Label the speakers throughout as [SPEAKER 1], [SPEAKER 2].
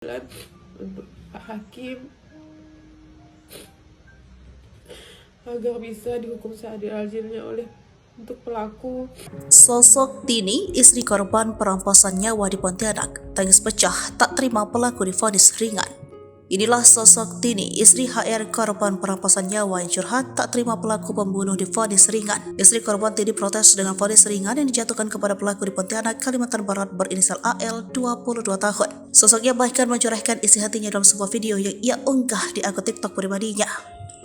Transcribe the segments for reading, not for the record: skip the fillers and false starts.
[SPEAKER 1] untuk Pak Hakim agar bisa dihukum seadil-adilnya untuk pelaku.
[SPEAKER 2] Sosok Tini, istri korban perampasan nyawa di Pontianak, tangis pecah tak terima pelaku divonis ringan. Inilah sosok Tini, istri HR korban perampasan nyawa yang curhat tak terima pelaku pembunuh divonis ringan. Istri korban Tini protes dengan vonis ringan yang dijatuhkan kepada pelaku di Pontianak, Kalimantan Barat berinisial AL, 22 tahun. Sosoknya bahkan mencurahkan isi hatinya dalam sebuah video yang ia unggah di akun TikTok pribadinya.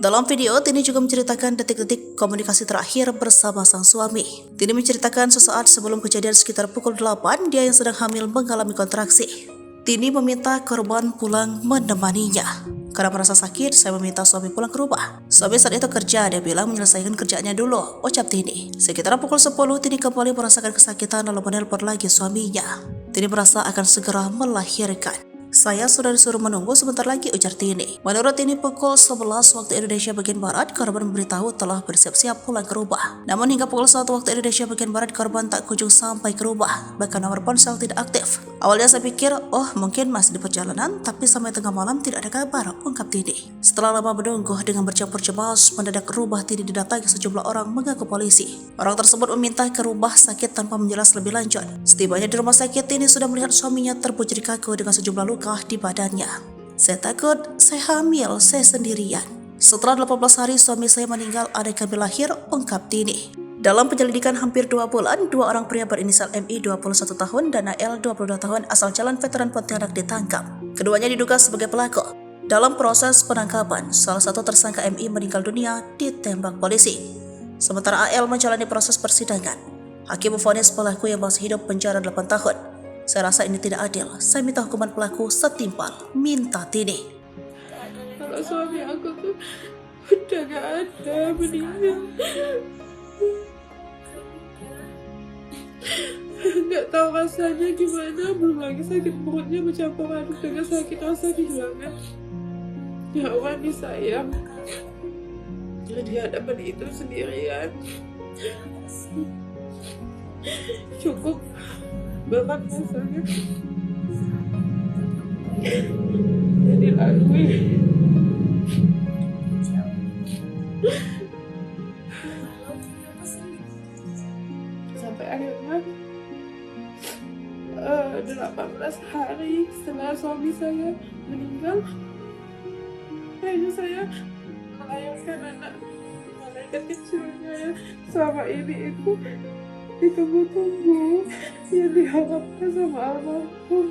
[SPEAKER 2] Dalam video, Tini juga menceritakan detik-detik komunikasi terakhir bersama sang suami. Tini menceritakan sesaat sebelum kejadian sekitar pukul 8, dia yang sedang hamil mengalami kontraksi. Tini meminta korban pulang menemaninya. Karena merasa sakit, saya meminta suami pulang ke rumah. Suami saat itu kerja, dia bilang menyelesaikan kerjaannya dulu, ucap Tini. Sekitar pukul 10, Tini kembali merasakan kesakitan lalu menelpon lagi suaminya. Tini merasa akan segera melahirkan. Saya sudah disuruh menunggu sebentar lagi, ujar Tini. Menurut Tini, pukul 11 waktu Indonesia bagian Barat, korban memberitahu telah bersiap-siap pulang ke rumah. Namun hingga pukul 1 waktu Indonesia bagian Barat, korban tak kunjung sampai ke rumah. Bahkan nomor ponsel tidak aktif. Awalnya saya pikir, mungkin masih di perjalanan, tapi sampai tengah malam tidak ada kabar, ungkap Tini. Setelah lama menunggu dengan bercampur cemas, mendadak rumah Tini didatangi sejumlah orang mengaku polisi. Orang tersebut meminta ke rumah sakit tanpa menjelas lebih lanjut. Setibanya di rumah sakit, Tini sudah melihat suaminya terbujur kaku dengan sejumlah luka di badannya. Saya takut, saya hamil, saya sendirian. Setelah 18 hari suami saya meninggal, adik kami lahir, ungkap Tini. Dalam penyelidikan hampir 2 bulan, 2 orang pria berinisial MI 21 tahun dan AL 22 tahun asal Jalan Veteran Pontianak ditangkap. Keduanya diduga sebagai pelaku. Dalam proses penangkapan, salah satu tersangka MI meninggal dunia ditembak polisi. Sementara AL menjalani proses persidangan. Hakim memvonis pelaku yang masih hidup penjara 8 tahun. Saya rasa ini tidak adil. Saya minta hukuman pelaku setimpal, minta Tini.
[SPEAKER 1] Kalau suami aku tuh udah gak ada, meninggal. Gak tahu rasanya gimana, belum lagi sakit perutnya bercampur aduk dengan sakit rasa kehilangan nyawa disayang di hadapan itu sendirian. Cukup berat rasanya yang dilalui. Sampai akhirnya 18 hari setelah suami saya meninggal, akhirnya saya melahirkan anak malaikat kecilnya yang selama ini itu ditunggu-tunggu, yang diharapkan sama almarhum.